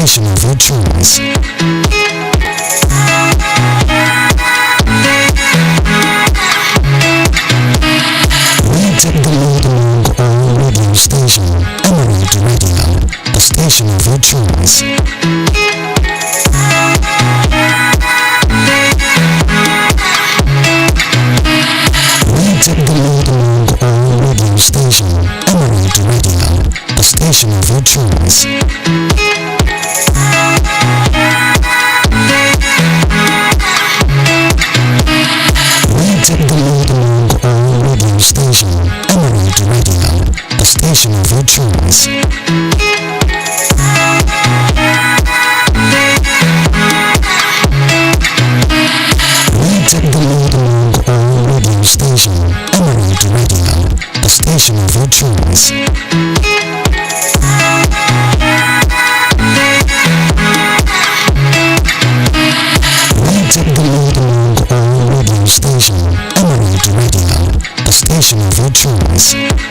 station of your choice. We take the lead among all radio station, Emirate Radio, the station of your choice. We take the lead among all radio station, Emirate Radio, the station of your choice. We take the lead among all radio station, Emirate Radio, the station of your choice. We take the lead among all radio station, Emirate Radio, the station of your choice. We take the lead among all radio station, Emirate Radio, the station of your choice. We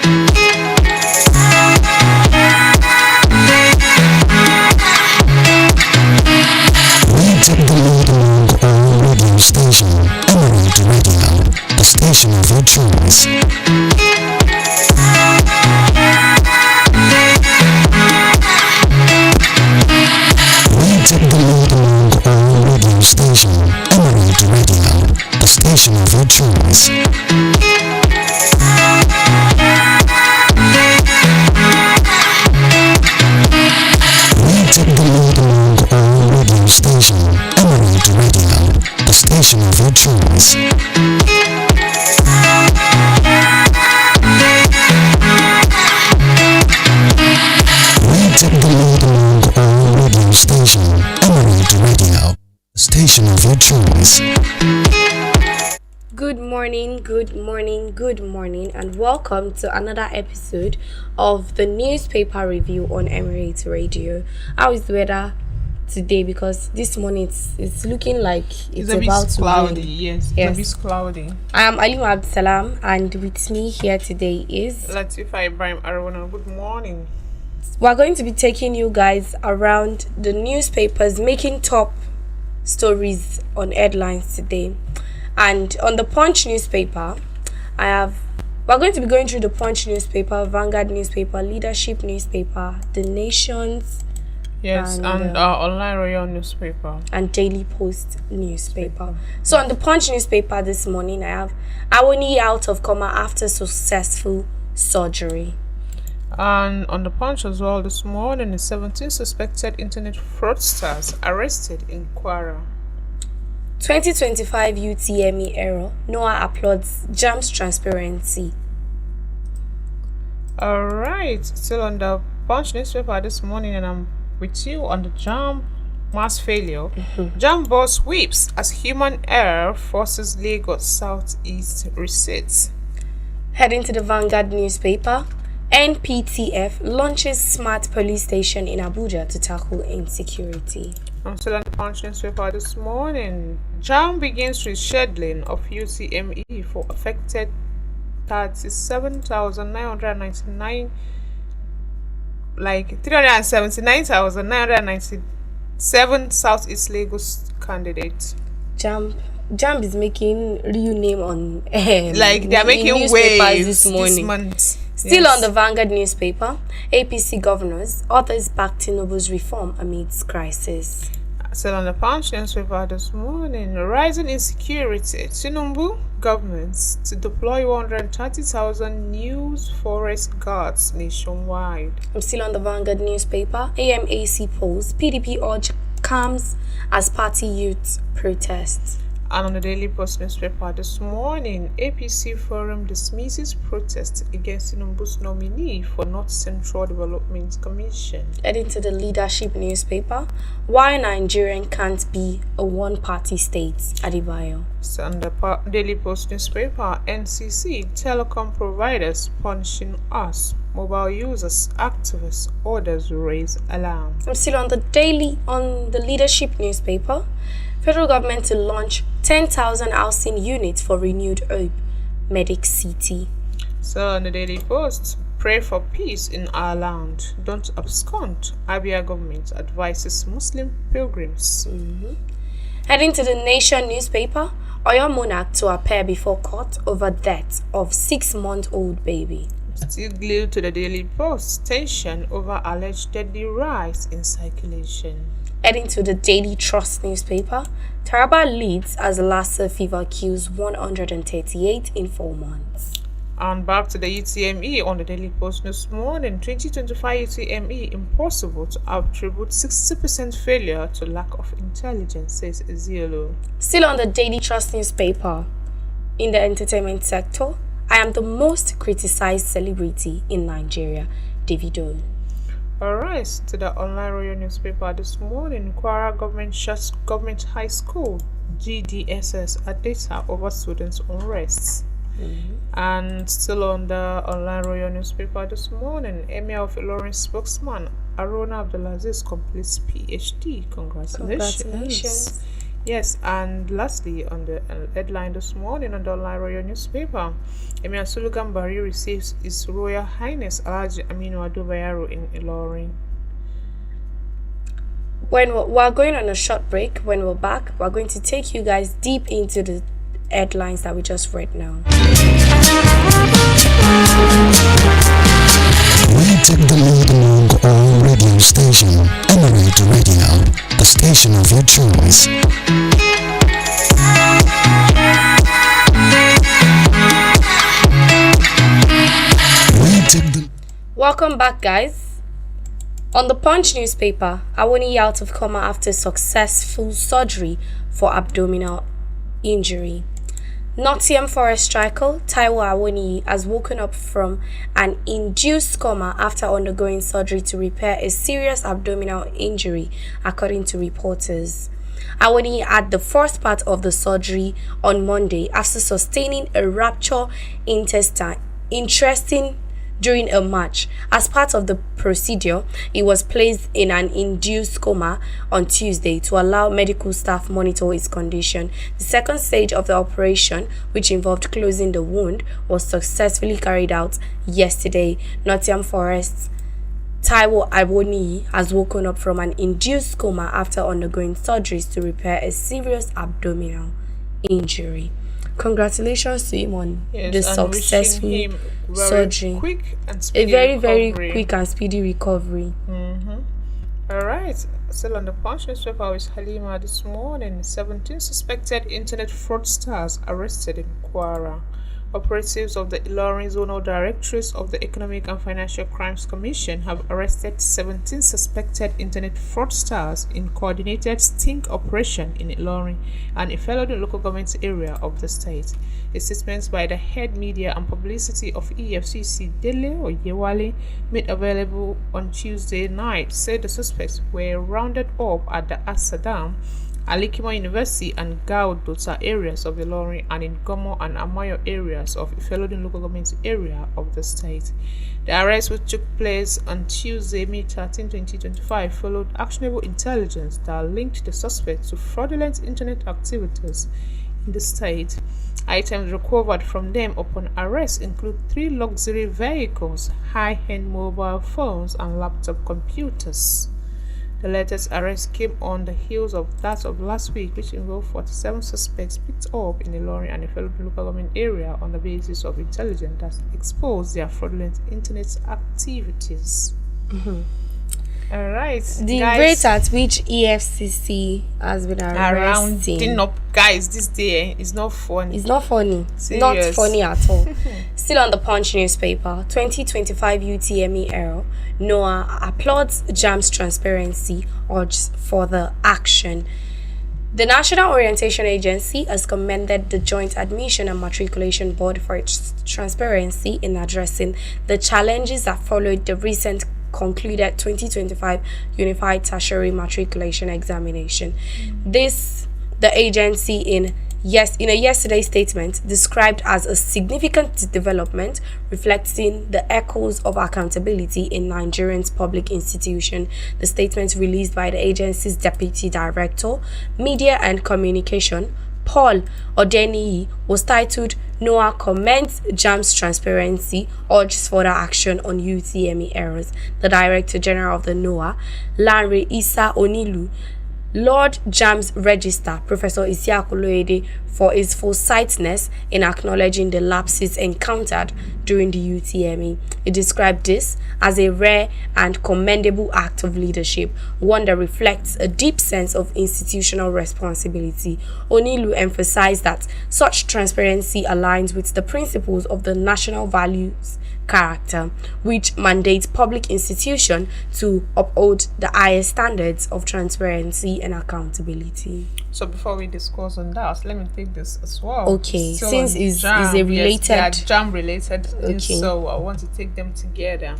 take the lead among all radio station, Emirate Radio, the station of your choice. We take the lead among all radio station, Emirate Radio, the station of your choice. We take the lead among all radio station, Emirate Radio, the station of your choice. We take the lead among all radio station, Emirate Radio, the station of your choice. Good morning, and welcome to another episode of the newspaper review on Emirate Radio. How is the weather today? Because this morning it's looking like it's a about bit to cloudy. rain. Yes, it's a bit cloudy. I am Alimah Abdulsalam, and with me here today is Latifah Ibrahim-Arowona. Good morning. we're going to be taking you guys around the newspapers making top stories on headlines today. And on the Punch newspaper, we're going to be going through the Punch newspaper, Vanguard newspaper, Leadership newspaper, The Nations, Yes, and online royal newspaper. and Daily Post newspaper. So on the Punch newspaper this morning, I have Awoni out of coma after successful surgery. And on the Punch as well this morning, 17 suspected internet fraudsters arrested in Kwara. 2025 UTME error. Noah applauds JAM's transparency. Alright, still on the Punch newspaper this morning, and I'm with you on the JAM mass failure. JAM boss weeps as human error forces Lagos Southeast receipts. Heading to the Vanguard newspaper, NPTF launches smart police station in Abuja to tackle insecurity. I'm still on the Punch newspaper this morning. JAM begins rescheduling of UTME for affected 37,999, like 379,997 Southeast Lagos candidates. JAM is making real name on Like they are making newspapers waves this morning. this month. Still Yes. on the Vanguard newspaper, APC governors, authors back Tinubu's reform amidst crisis. Still on the Punch newspaper this morning, rising insecurity. Tinubu governments to deploy 130,000 new forest guards nationwide. I'm still on the Vanguard newspaper, AMAC polls, PDP urge calms as party youth protests. And on the Daily Post newspaper this morning, APC Forum dismisses protest against Tinubu's nominee for North Central Development Commission. Heading to the Leadership newspaper, why Nigerian can't be a one-party state, Adebayo. So on the Daily Post newspaper, NCC telecom providers punishing us, mobile users, activists, orders raise alarm. I'm still on the Leadership newspaper. Federal government to launch 10,000 housing units for renewed hope, Medic City. So on the Daily Post, Pray for peace in our land. Don't abscond. Abia government advises Muslim pilgrims. Heading to the Nation newspaper, Oyo monarch to appear before court over death of 6-month-old baby. Still glued to the Daily Post, tension over alleged deadly rise in circulation. Heading to the Daily Trust newspaper, Taraba leads as Lassa fever kills 138 in 4 months. And back to the UTME on the Daily Post this morning. 2025 UTME impossible to attribute 60% failure to lack of intelligence, says Eziolo. Still on the Daily Trust newspaper, in the entertainment sector, I am the most criticized celebrity in Nigeria, Davido. Alright, to the online royal newspaper this morning. Kwara government shuts government high school GDSS at data over students' unrest. And still on the online royal newspaper this morning, Emir of Ilorin spokesman Ibrahim-Arowona Abdulsalam completes PhD. Congratulations. Yes, and lastly on the headline this morning on the online royal newspaper, Emir Sulugan Bari receives His Royal Highness Alhaji Aminu Ado Bayero in Ilorin. When we're going on a short break, when we're back, we're going to take you guys deep into the headlines that we just read now. We take the lead among all radio station. Emirate Radio, the station of your choice. Welcome back, guys. On the Punch newspaper, Awoni out of coma after successful surgery for abdominal injury. Nottingham Forest striker Taiwo Awoni has woken up from an induced coma after undergoing surgery to repair a serious abdominal injury, according to reporters. Awoni had the first part of the surgery on Monday after sustaining a ruptured intestine. During a match. As part of the procedure, he was placed in an induced coma on Tuesday to allow medical staff monitor his condition. The second stage of the operation, which involved closing the wound, was successfully carried out yesterday. Nottingham Forest Taiwo Awoni has woken up from an induced coma after undergoing surgeries to repair a serious abdominal injury. Congratulations to him on the successful surgery. Quick and speedy very recovery. quick and speedy recovery. Alright, still on the Punch newspaper with Halima this morning. 17 suspected internet fraudsters arrested in Kwara. Operatives of the Ilorin Zonal Directorates of the Economic and Financial Crimes Commission have arrested 17 suspected internet fraudsters in coordinated sting operation in Ilorin and a fellow local government area of the state. A statement by the head media and publicity of EFCC, Dele Oyewale, made available on Tuesday night, said the suspects were rounded up at the Asadam, Alikimo University and Gao Dota areas of Ilorin and in Gomo and Amayo areas of Ifelodun local government area of the state. The arrest, which took place on Tuesday, May 13, 2025, followed actionable intelligence that linked the suspects to fraudulent internet activities in the state. Items recovered from them upon arrest include 3 luxury vehicles, high-end mobile phones, and laptop computers. The latest arrest came on the heels of that of last week, which involved 47 suspects picked up in the Ilorin and Ifelodun local government area on the basis of intelligence that exposed their fraudulent internet activities. Alright, The rate at which EFCC has been arresting rounding up guys this day is not funny. It's not funny. Serious. Not funny at all. Still on the Punch newspaper, 2025 UTME era, Noah applauds JAM's transparency, urges further action. The National Orientation Agency has commended the Joint Admission and Matriculation Board for its transparency in addressing the challenges that followed the recent concluded 2025 Unified Tertiary Matriculation Examination. This, the agency in a yesterday's statement described as a significant development reflecting the echoes of accountability in Nigerian's public institution. The statement released by the agency's Deputy Director, Media and Communication, Paul Odeniyi, was titled "NOAA Commends JAMB's Transparency, Urges Further Action on UTME Errors." The Director General of the NOAA, Lanre Issa Onilu, Lord JAMB's Registrar, Professor Isiaku Loyede, for his foresightedness in acknowledging the lapses encountered during the UTME. He described this as a rare and commendable act of leadership, one that reflects a deep sense of institutional responsibility. Onilu emphasized that such transparency aligns with the principles of the national values character, which mandates public institutions to uphold the highest standards of transparency and accountability. So before we discuss on that, let me take this as well. Okay, Still since on is JAMB, a related, yes, they are JAMB related, Okay. so I want to take them together.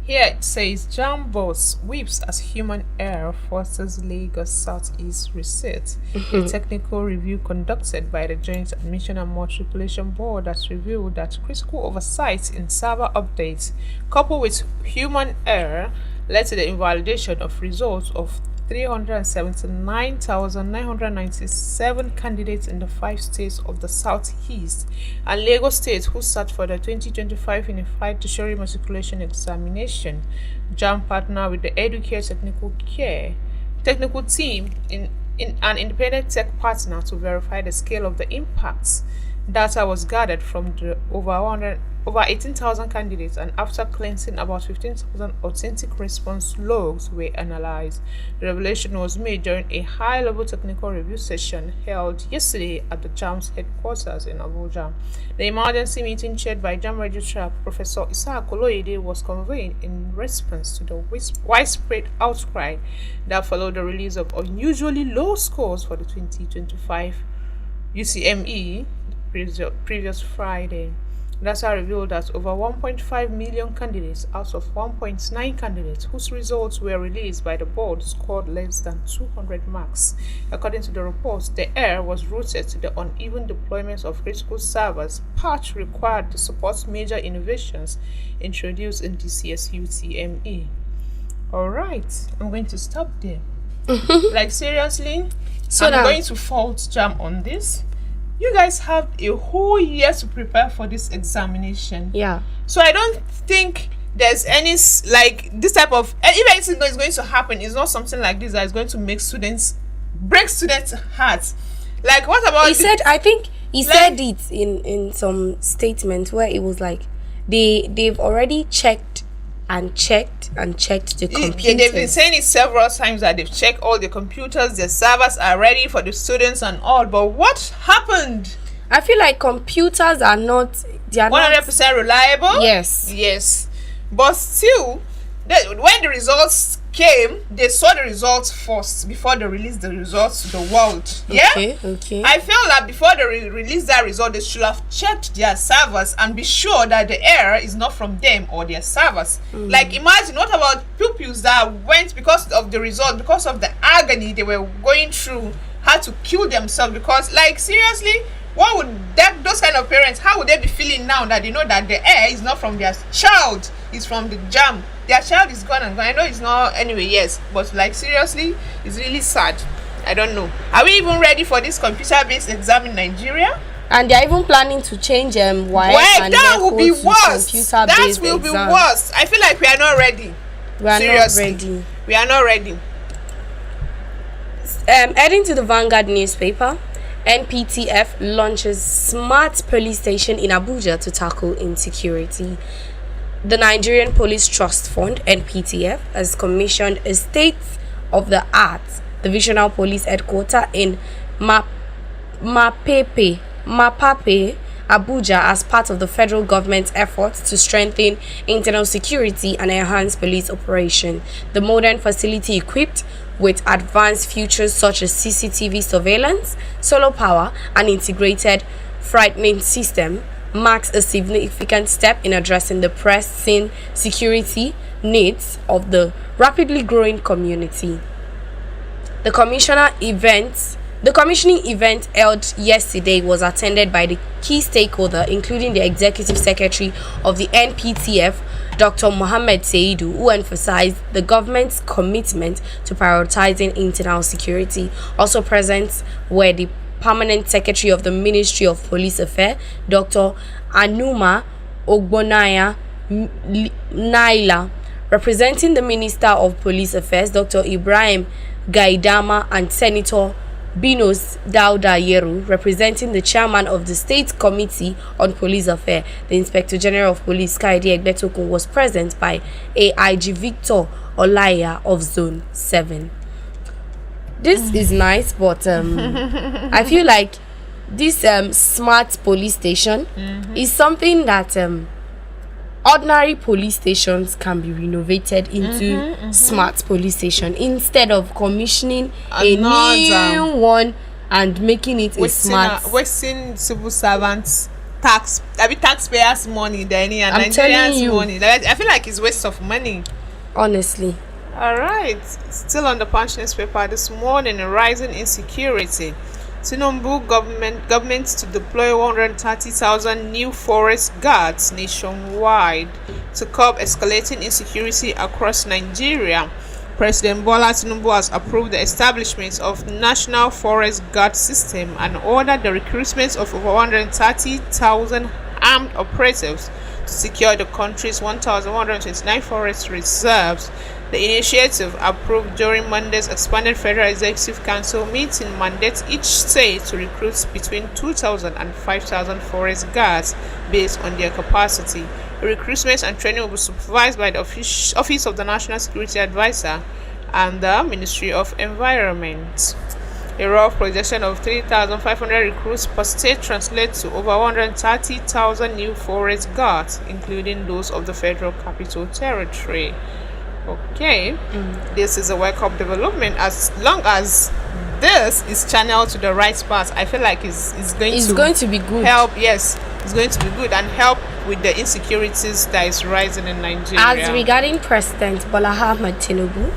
Here it says JAMB boss weeps as human error forces Lagos Southeast reset. A technical review conducted by the Joint Admission and Matriculation Board has revealed that critical oversight in server updates, coupled with human error, led to the invalidation of results of 379,997 candidates in the 5 states of the Southeast and Lagos State who sat for the 2025 Unified Tertiary Matriculation Examination. JAMB partnered with the Educare technical team in an independent tech partner to verify the scale of the impacts. Data was gathered from the over 18,000 candidates, and after cleansing about 15,000 authentic response logs were analyzed. The revelation was made during a high-level technical review session held yesterday at the JAMB's headquarters in Abuja. The emergency meeting chaired by JAMB Registrar Professor Isiaku Loyede was convened in response to the widespread outcry that followed the release of unusually low scores for the 2025 UTME previous Friday. Data revealed that over 1.5 million candidates out of 1.9 candidates whose results were released by the board scored less than 200 marks. According to the report, the error was rooted to the uneven deployment of critical servers, part required to support major innovations introduced in this year's UTME. Alright, I'm going to stop there. Like seriously, I'm going to fault JAMB on this. You guys have a whole year to prepare for this examination. Yeah. So I don't think there's any like this type of, if anything is going to happen, it's not something like this that is going to break students' hearts. Like what about? He said, I think he said it in some statement where it was like they've already checked the computers. They've been saying it several times that they've checked all the computers, the servers are ready for the students and all. But what happened? I feel like computers are not. They are 100% reliable. Yes. But still, when the results came, they saw the results first before they released the results to the world. Yeah. Okay. I feel that before they release that result, they should have checked their servers and be sure that the error is not from them or their servers. Like imagine, what about pupils that went because of the result, because of the agony they were going through, had to kill themselves because, like, seriously, what would those kind of parents, how would they be feeling now that they know that the error is not from their child, it's from the JAMB? Their child is gone and gone. I know it's not anyway, yes, but like seriously, it's really sad. I don't know. Are we even ready for this computer-based exam in Nigeria? And they're even planning to change WAEC and that will be worse. That will be exam. worse. I feel like we are not ready. Seriously. We are not ready. Heading to the Vanguard newspaper, NPTF launches smart police station in Abuja to tackle insecurity. The Nigerian Police Trust Fund, NPTF, has commissioned a state-of-the-art divisional police headquarters in Mapape, Abuja, as part of the federal government's efforts to strengthen internal security and enhance police operation. The modern facility, equipped with advanced features such as CCTV surveillance, solar power, and integrated frightening system, marks a significant step in addressing the pressing security needs of the rapidly growing community. The commissioning event held yesterday was attended by the key stakeholders, including the Executive Secretary of the NPTF, Dr. Mohammed Seidu, who emphasized the government's commitment to prioritizing internal security. Also present were the Permanent Secretary of the Ministry of Police Affairs, Dr. Alimah Abdulsalam, Naila, representing the Minister of Police Affairs, Dr. Ibrahim-Arowona, and Senator Binos Dauda Yeru, representing the chairman of the State Committee on Police Affairs. The Inspector General of Police, Kaide Egbetokun, was present by AIG Victor Olaya of Zone 7. This is nice, but I feel like this smart police station is something that ordinary police stations can be renovated into smart police station instead of commissioning a new one and making it a smart. Wasting civil servants taxpayers' money, and Nigerians' money. I feel like it's waste of money. Honestly. All right. Still on the Punch newspaper this morning, rising insecurity. Tinubu government to deploy 130,000 new forest guards nationwide to curb escalating insecurity across Nigeria. President Bola Tinubu has approved the establishment of National Forest Guard System and ordered the recruitment of over 130,000 armed operatives to secure the country's 1,129 forest reserves. The initiative, approved during Monday's expanded Federal Executive Council meeting, mandates each state to recruit between 2,000 and 5,000 forest guards based on their capacity. The recruitment and training will be supervised by the Office of the National Security Advisor and the Ministry of Environment. A rough projection of 3,500 recruits per state translates to over 130,000 new forest guards, including those of the Federal Capital Territory. Okay, this is a welcome development. As long as this is channeled to the right path, I feel like it's going to be good. Help, yes, it's going to be good and help with the insecurities that is rising in Nigeria. As regarding President Bola Ahmed Tinubu,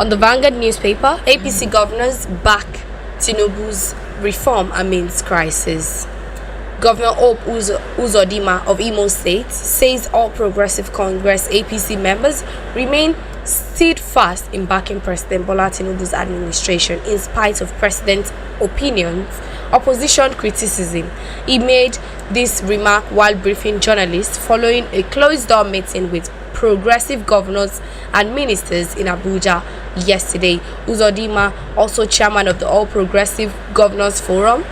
on the Vanguard newspaper, APC governors back Tinubu's reform amidst crisis. Governor Hope Uzodinma of Imo State says All Progressive Congress APC members remain steadfast in backing President Bola Tinubu's administration in spite of President's opinions, opposition criticism. He made this remark while briefing journalists following a closed-door meeting with progressive governors and ministers in Abuja yesterday. Uzodinma, also chairman of the All Progressive Governors Forum,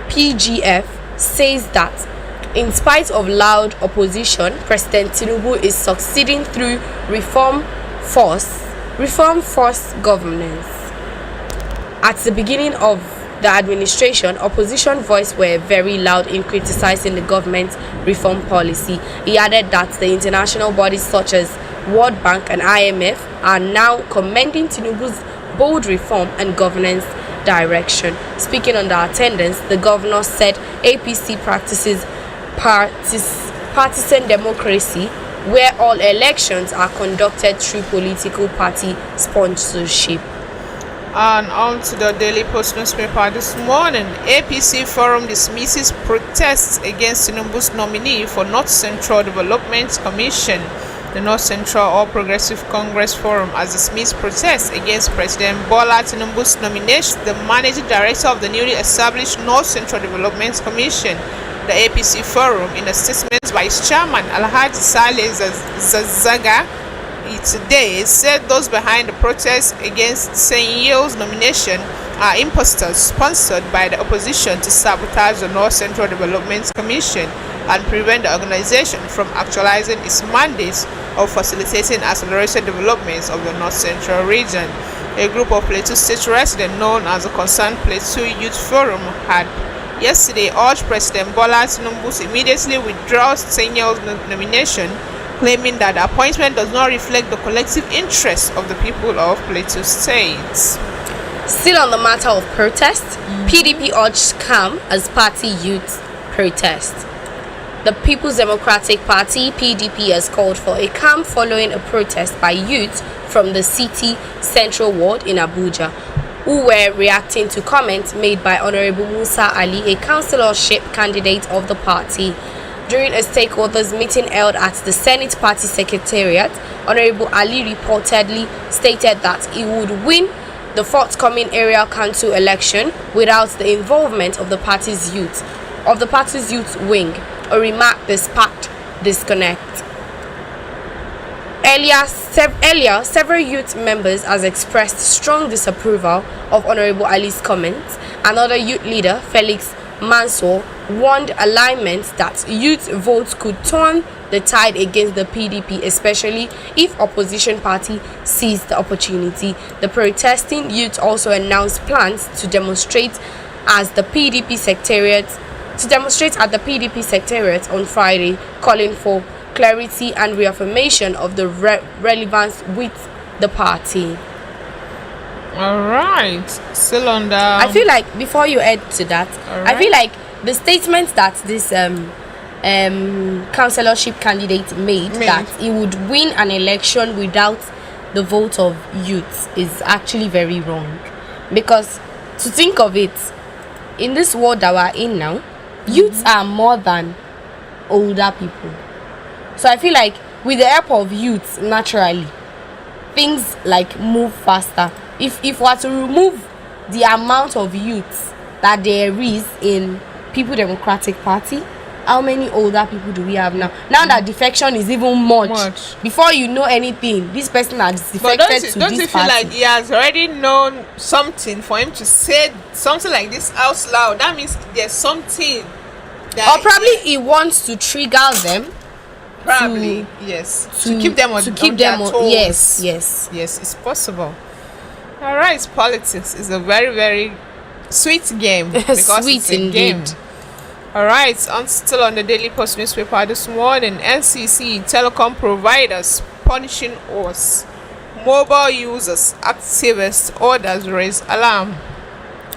PGF, says that in spite of loud opposition, President Tinubu is succeeding through reform force governance. At the beginning of the administration, opposition voices were very loud in criticizing the government's reform policy. He added that the international bodies such as World Bank and IMF are now commending Tinubu's bold reform and governance direction. Speaking on the attendance, the governor said APC practices partisan democracy, where all elections are conducted through political party sponsorship. And on to the Daily Post newspaper this morning. APC Forum dismisses protests against Tinubu's nominee for North Central Development Commission. The North Central All Progressive Congress Forum has dismissed protests against President Bola Tinubu's nomination, the managing director of the newly established North Central Development Commission. The APC Forum, in a statement by its chairman Alhaji Saleh Zazaga today, said those behind the protests against Senyil's nomination are imposters sponsored by the opposition to sabotage the North Central Development Commission and prevent the organization from actualizing its mandate of facilitating accelerated developments of the North Central region. A group of Plateau State residents known as the Concerned Plateau Youth Forum had yesterday urged President Bola Tinubu to immediately withdraw Senyil's nomination, claiming that the appointment does not reflect the collective interests of the people of Plateau State. Still on the matter of protest, PDP urged calm as party youth protest. The People's Democratic Party, PDP, has called for a calm following a protest by youth from the city central ward in Abuja, who were reacting to comments made by Honorable Musa Ali, a councillorship candidate of the party. During a stakeholders meeting held at the Senate Party Secretariat, Honorable Ali reportedly stated that he would win the forthcoming area council election without the involvement of the party's youth wing, a remark that sparked disconnect. Earlier, several youth members has expressed strong disapproval of Honorable Ali's comments. Another youth leader, Felix Mansour, warned alignment that youth votes could turn the tide against the PDP, especially if opposition party seized the opportunity. The protesting youth also announced plans to demonstrate at the PDP secretariat on Friday, calling for clarity and reaffirmation of the relevance with the party. All right, still on the. I feel like before you add to that, I feel like the statement that this councillorship candidate made that he would win an election without the vote of youth is actually very wrong, because to think of it, in this world that we're in now, youths are more than older people. So I feel like with the help of youth, naturally things like move faster. If we're to remove the amount of youth that there is in People Democratic Party, how many older people do we have now? Now that defection is even much. Before you know anything, this person has defected to this party. Don't you feel like he has already known something for him to say something like this out loud? That means there's something that, or probably he wants to trigger them. Probably, yes. To keep them on their toes. Yes, it's possible. All right, politics is a very, very sweet game because sweet it's a indeed. game. All right, still on the Daily Post newspaper this morning. NCC telecom providers punishing us. Mobile users, activists, others raise alarm.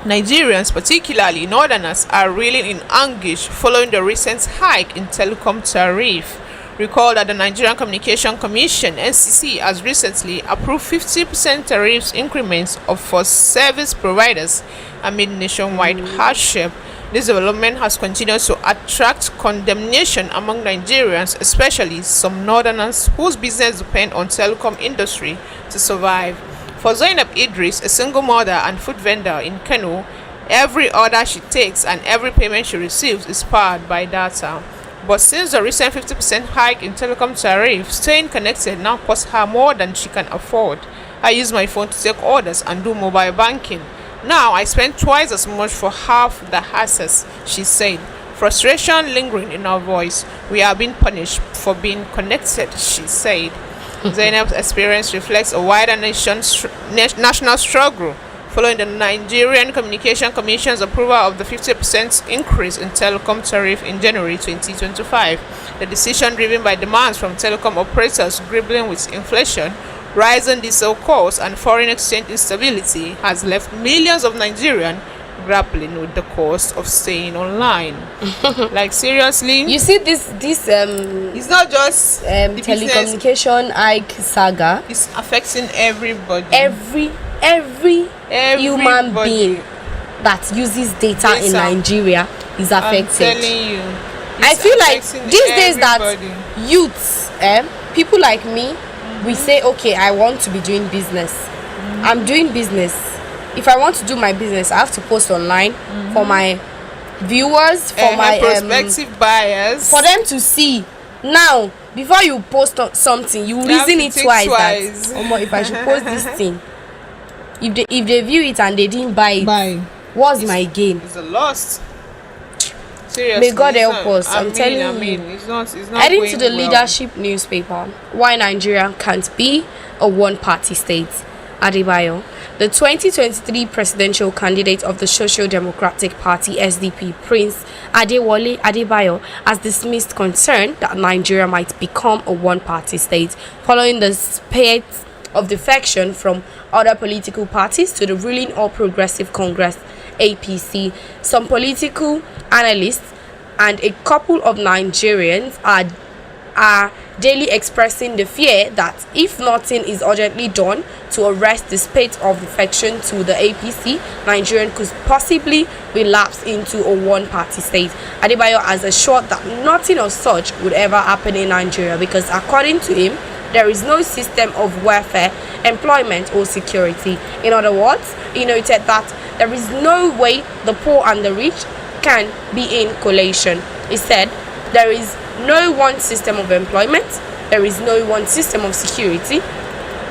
Nigerians, particularly northerners, are reeling in anguish following the recent hike in telecom tariff. Recall that the Nigerian Communication Commission (NCC) has recently approved 50% tariff increments for service providers amid nationwide hardship. This development has continued to attract condemnation among Nigerians, especially some northerners whose business depend on telecom industry to survive. For Zainab Idris, a single mother and food vendor in Kano, every order she takes and every payment she receives is powered by data. But since the recent 50% hike in telecom tariff, staying connected now costs her more than she can afford. I use my phone to take orders and do mobile banking. Now I spend twice as much for half the hassles, she said. Frustration lingering in her voice. We are being punished for being connected, she said. Zainab's experience reflects a wider national struggle following the Nigerian Communication Commission's approval of the 50% increase in telecom tariff in January 2025. The decision, driven by demands from telecom operators grappling with inflation, rising diesel costs, and foreign exchange instability, has left millions of Nigerians grappling with the cost of staying online. Like, seriously, you see this it's not just telecommunication hike saga. It's affecting everybody. Every human being that uses data in Nigeria is affected. I'm telling you, I feel like these days that youths, people like me, we say, okay, I want to be doing business. I'm doing business. If I want to do my business, I have to post online for my viewers, for my prospective buyers, for them to see. Now, before you post something, you reason it twice. That, if I should post this thing, if they view it and they didn't buy it, what's my gain? It's a loss. Seriously, may God help us. I'm telling you. It's not Heading to the well. leadership newspaper, why Nigeria can't be a one-party state. Adebayo, the 2023 presidential candidate of the Social Democratic Party (SDP), Prince Adewale Adebayo, has dismissed concern that Nigeria might become a one-party state following the spate of defection from other political parties to the ruling All Progressive Congress (APC). Some political analysts and a couple of Nigerians are daily expressing the fear that if nothing is urgently done to arrest the spate of defection to the APC, Nigeria could possibly relapse into a one-party state. Adebayo has assured that nothing of such would ever happen in Nigeria because, according to him, there is no system of welfare, employment, or security. In other words, he noted that there is no way the poor and the rich can be in collation. He said there is no one system of employment, there is no one system of security.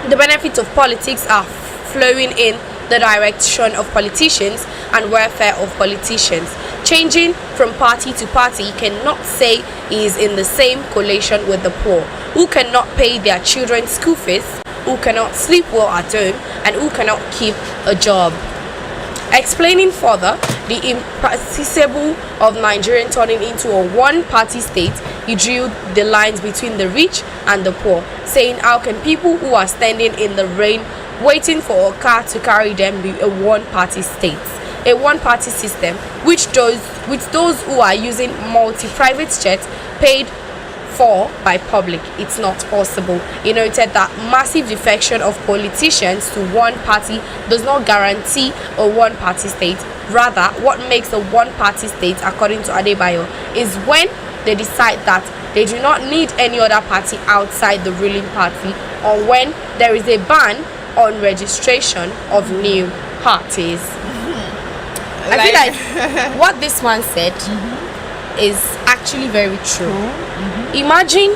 The benefits of politics are flowing in the direction of politicians and welfare of politicians. Changing from party to party, he cannot say he is in the same collation with the poor, who cannot pay their children's school fees, who cannot sleep well at home, and who cannot keep a job. Explaining further the impossible of Nigeria turning into a one-party state, he drew the lines between the rich and the poor, saying, how can people who are standing in the rain waiting for a car to carry them be a one-party state, a one-party system, which those who are using multi-private jets paid for by public? It's not possible. He noted that massive defection of politicians to one party does not guarantee a one-party state. Rather, what makes a one-party state, according to Adebayo, is when they decide that they do not need any other party outside the ruling party, or when there is a ban on registration of new parties. I feel like what this man said is actually very true. Imagine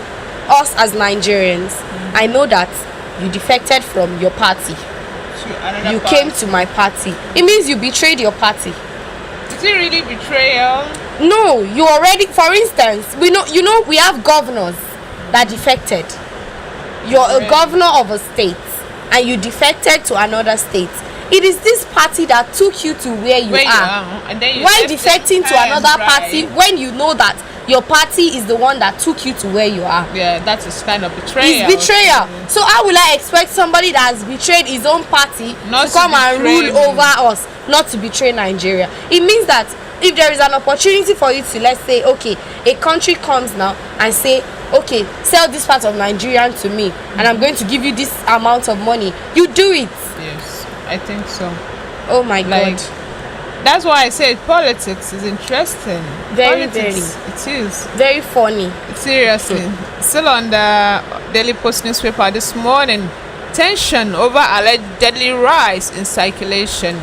us as Nigerians. I know that you defected from your party. You came to my party. It means you betrayed your party. Did it really betrayal? No, you already. For instance, we have governors that defected. You're a governor of a state, and you defected to another state. It is this party that took you to where you are. And then you Why defecting to another party when you know that your party is the one that took you to where you are? Yeah, that is kind of betrayal. It's betrayal. So how will I expect somebody that has betrayed his own party to come and rule over us, not to betray Nigeria? It means that if there is an opportunity for you to, let's say, okay, a country comes now and say, okay, sell this part of Nigeria to me, and I'm going to give you this amount of money, you do it. Yes, I think so. Oh my God. That's why I said politics is interesting. Very. It is. Very funny. Seriously. Still on the Daily Post newspaper this morning, tension over alleged deadly rise in circulation.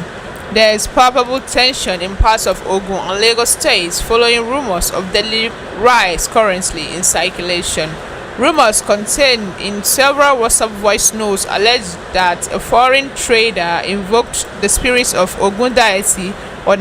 There is probable tension in parts of Ogun and Lagos states following rumors of deadly rise currently in circulation. Rumors contained in several WhatsApp voice notes allege that a foreign trader invoked the spirits of Ogun deity on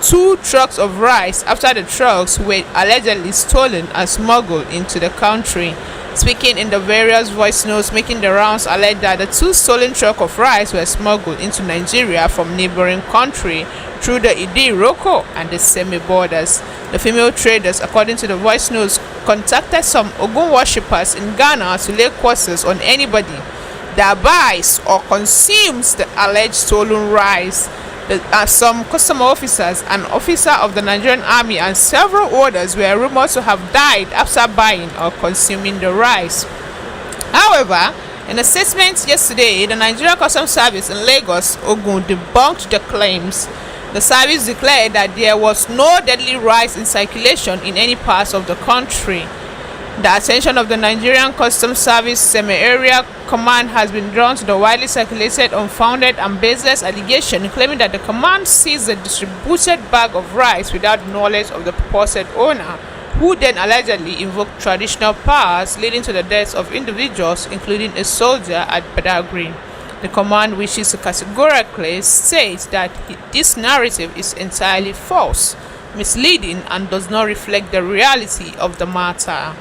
2 trucks of rice after the trucks were allegedly stolen and smuggled into the country. Speaking in the various voice notes making the rounds, alleged that the 2 stolen trucks of rice were smuggled into Nigeria from neighboring country through the Idi-Iroko and the Semi borders. The female traders, according to the voice notes, contacted some Ogun worshippers in Ghana to lay curses on anybody that buys or consumes the alleged stolen rice. Some customer officers, an officer of the Nigerian Army, and several others were rumored to have died after buying or consuming the rice. However, in a statement yesterday, the Nigerian Customs Service in Lagos, Ogun, debunked the claims. The service declared that there was no deadly rice in circulation in any parts of the country. The attention of the Nigerian Customs Service Semi-Area Command has been drawn to the widely circulated, unfounded and baseless allegation claiming that the command seized the distributed bag of rice without knowledge of the purported owner, who then allegedly invoked traditional powers leading to the deaths of individuals, including a soldier at Badagry. The command wishes to categorically state that this narrative is entirely false, misleading, and does not reflect the reality of the matter.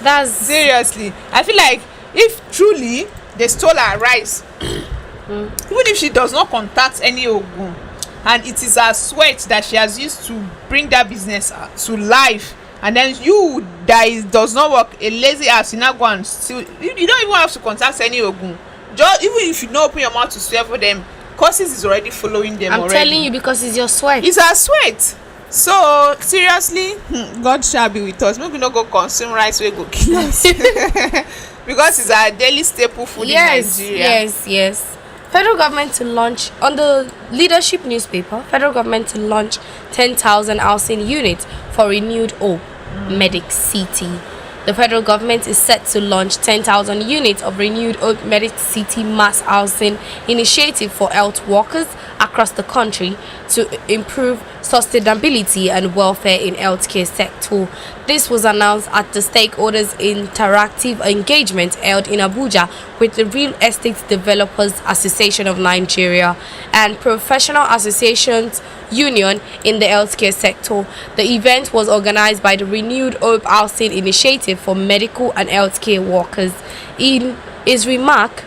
That's seriously. I feel like if truly they stole her rice, even if she does not contact any Ogun, and it is her sweat that she has used to bring that business to life, and then you that does not work, a lazy ass, you now go and steal. You don't even have to contact any Ogun. Just even if you don't open your mouth to swear for them, curses is already following them. I'm telling you, because it's your sweat. It's her sweat. So seriously, God shall be with us. Maybe not go consume rice, we go kill us. Because it's our daily staple food in Nigeria. Yes. Federal government to launch, on the leadership newspaper, federal government to launch 10,000 housing units for renewed hope, Medic City. The federal government is set to launch 10,000 units of renewed Hope Merit City mass housing initiative for health workers across the country to improve sustainability and welfare in healthcare sector. This was announced at the stakeholders interactive engagement held in Abuja with the Real Estate Developers Association of Nigeria and Professional Associations Union in the healthcare sector. The event was organized by the Renewed Hope Housing Initiative for medical and healthcare workers. In his remark,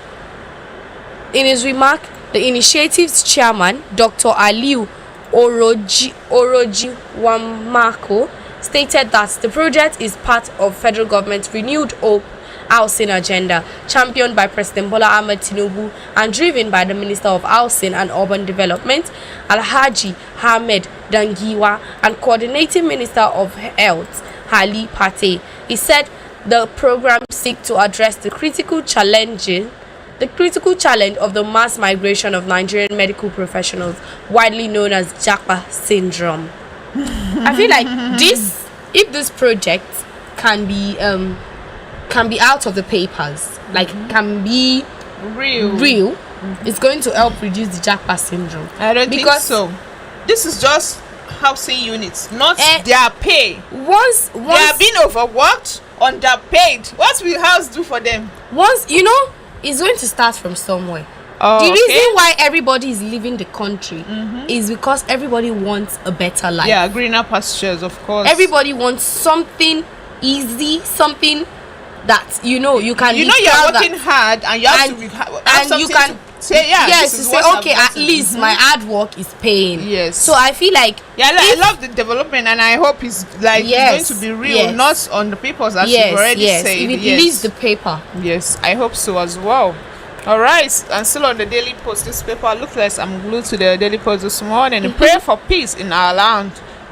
the initiative's chairman, Dr. Aliu Orojiwamako, stated that the project is part of federal government's Renewed Hope housing agenda, championed by President Bola Ahmed Tinubu and driven by the Minister of Housing and Urban Development, Alhaji Ahmed Dangiwa, and Coordinating Minister of Health, Hali Pate. He said the program seeks to address the critical challenge of the mass migration of Nigerian medical professionals, widely known as Japa syndrome. I feel like if this project can be out of the papers, like can be real, it's going to help reduce the Japa syndrome. I don't think so. This is just housing units, not their pay. Once they are being overworked, underpaid. What will house do for them? It's going to start from somewhere. The reason why everybody is leaving the country is because everybody wants a better life. Yeah, greener pastures, of course. Everybody wants something easy, something that you can. You're working hard, and you have to have something you can say. Yes, to say okay, at least my hard work is paying. Yes. So I feel like I love the development, and I hope it's going to be real, not on the papers as you've already said. If it leaves the paper. Yes, I hope so as well. All right, and still on the Daily Post, this paper looks like I'm glued to the Daily Post this morning. Pray for peace in our land.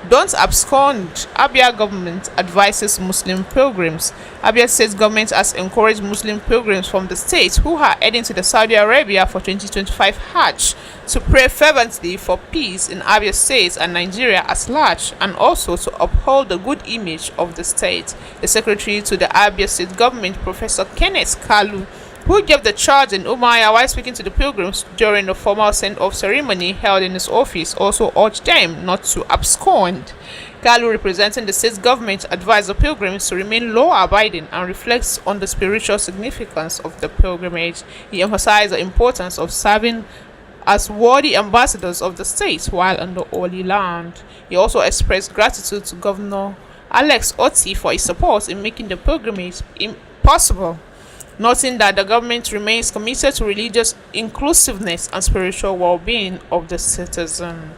Don't abscond. Abia government advises Muslim pilgrims. Abia State government has encouraged Muslim pilgrims from the state who are heading to the Saudi Arabia for 2025 Hajj to pray fervently for peace in Abia State and Nigeria at large, and also to uphold the good image of the state. The secretary to the Abia State government, Professor Kenneth Kalu, who gave the charge in Umuahia while speaking to the pilgrims during the formal send-off ceremony held in his office, also urged them not to abscond. Kalu, representing the state government, advised the pilgrims to remain law-abiding and reflects on the spiritual significance of the pilgrimage. He emphasized the importance of serving as worthy ambassadors of the state while on the Holy Land. He also expressed gratitude to Governor Alex Otti for his support in making the pilgrimage possible, noting that the government remains committed to religious inclusiveness and spiritual well-being of the citizen.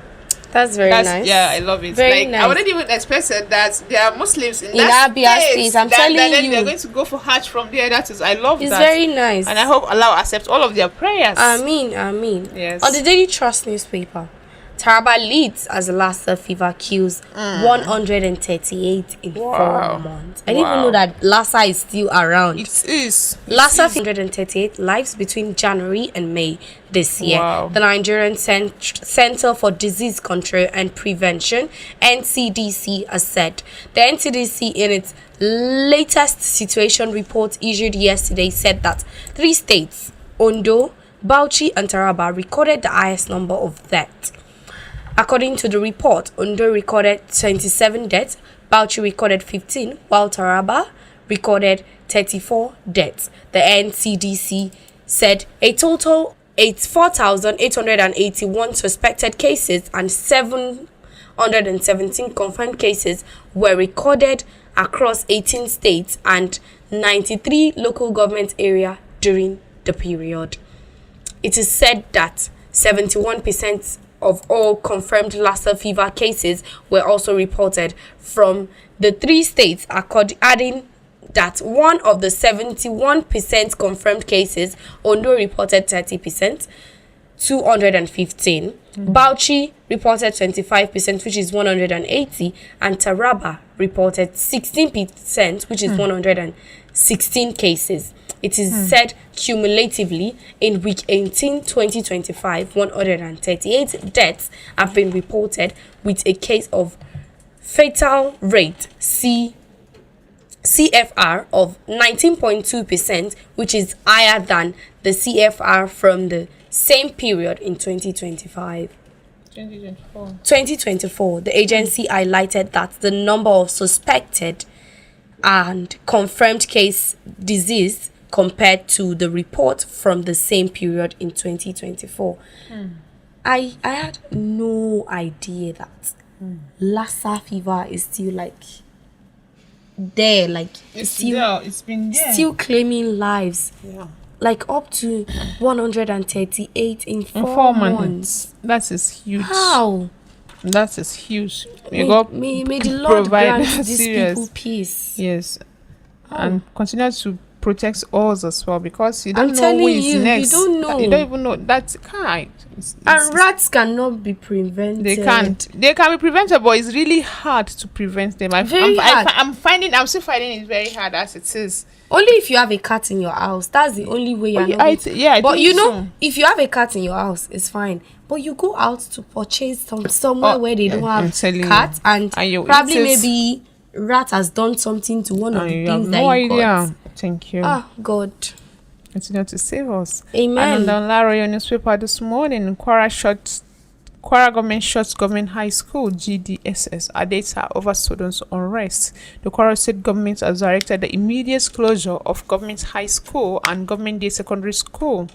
That's nice. Yeah, I love it. Very nice. I wouldn't even expect that there are Muslims in Abia State. I'm telling you, they're going to go for Hajj from there. I love that. It's very nice, and I hope Allah accepts all of their prayers. Ameen. Yes. On the Daily Trust newspaper, Taraba leads as Lassa fever kills 138 in 4 months. I didn't even know that Lassa is still around. It is. Lassa 138 lives between January and May this year. Wow. The Nigerian Center for Disease Control and Prevention, NCDC, has said. The NCDC, in its latest situation report issued yesterday, said that 3 states, Ondo, Bauchi and Taraba, recorded the highest number of deaths. According to the report, Ondo recorded 27 deaths, Bauchi recorded 15, while Taraba recorded 34 deaths. The NCDC said a total 4,881 suspected cases and 717 confirmed cases were recorded across 18 states and 93 local government areas during the period. It is said that 71% of all confirmed Lassa fever cases were also reported from the 3 states, adding that one of the 71% confirmed cases, Ondo reported 30%, 215. Bauchi reported 25%, which is 180, and Taraba reported 16%, which is 116 cases. It is said cumulatively in week 18, 2025, 138 deaths have been reported with a case of fatal rate CFR of 19.2%, which is higher than the CFR from the same period in 2025. 2024, the agency highlighted that the number of suspected and confirmed case disease compared to the report from the same period in 2024. I had no idea that Lassa fever is still like there, like It's been there. still claiming lives. Yeah. Like up to 138 in In 4 months. That is huge. How? That is huge. May the Lord provide grant these serious- people peace. Yes. And continue to protect us as well, because you don't I'm know telling who is you, next. you don't know. You don't even know. That's kind. And rats cannot be prevented. They can't. They can be prevented, but it's really hard to prevent them. Very hard. I'm still finding it very hard as it is. Only if you have a cat in your house. That's the only way you're not. I But think you know, so. if you have a cat in your house, it's fine. But you go out to purchase somewhere where they don't I'm have telling you. cats, and you probably eat it, maybe rat has done something to one of and the you have things that no you idea. got. Thank you. Ah, God. Continue to save us. Amen. And on the Laro newspaper this morning, Kwara government shuts government high school GDSS data over students' unrest. The Kwara state government has directed the immediate closure of government high school and government day secondary school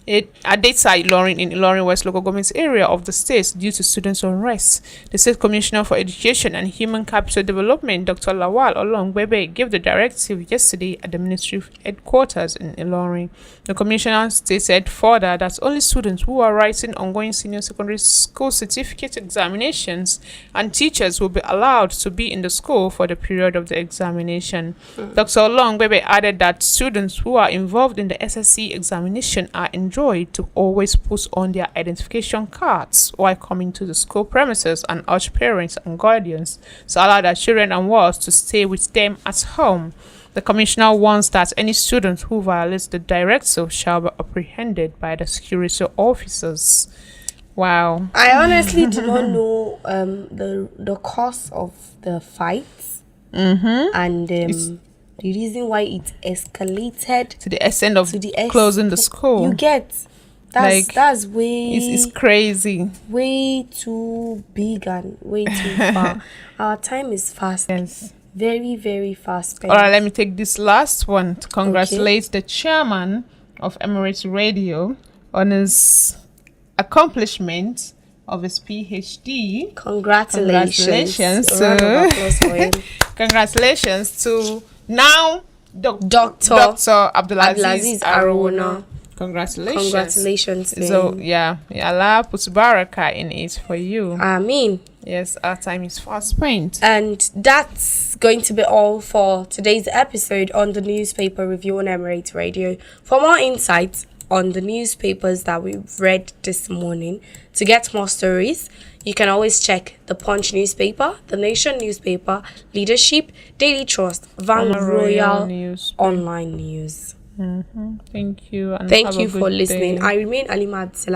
Adeta Ilorin in Ilorin West local government area of the state due to students' unrest. The State Commissioner for Education and Human Capital Development, Dr. Lawal Olongbebe, gave the directive yesterday at the ministry headquarters in Ilorin. The commissioner stated further that only students who are writing ongoing senior secondary school certificate examinations and teachers will be allowed to be in the school for the period of the examination. Dr. Olongbebe added that students who are involved in the SSC examination are enjoined to always put on their identification cards while coming to the school premises and urge parents and guardians to allow their children and wards to stay with them at home. The commissioner warns that any student who violates the directive shall be apprehended by the security officers. Wow. I honestly do not know the cause of the fight and the reason why it escalated To the extent of to the closing the school. You get that's way It's crazy. way too big and way too far. Our time is fast. Yes. Very, very fast. All right, let me take this last one to congratulate the chairman of Emirate Radio on his accomplishment of his PhD. Congratulations. Congratulations A round of applause for him. Congratulations to now Dr. Abdulaziz Arowona. Congratulations. Congratulations to So him. yeah, Allah puts baraka in it for you. I mean, Yes, our time is fast spent. and that's going to be all for today's episode on the newspaper review on Emirate Radio. For more insights on the newspapers that we've read this morning, to get more stories, you can always check the Punch newspaper, the Nation newspaper, Leadership, Daily Trust, Vanguard Royal News. Online News. Thank you. And Thank have you a for good listening. day. I remain Alimah Abdulsalam.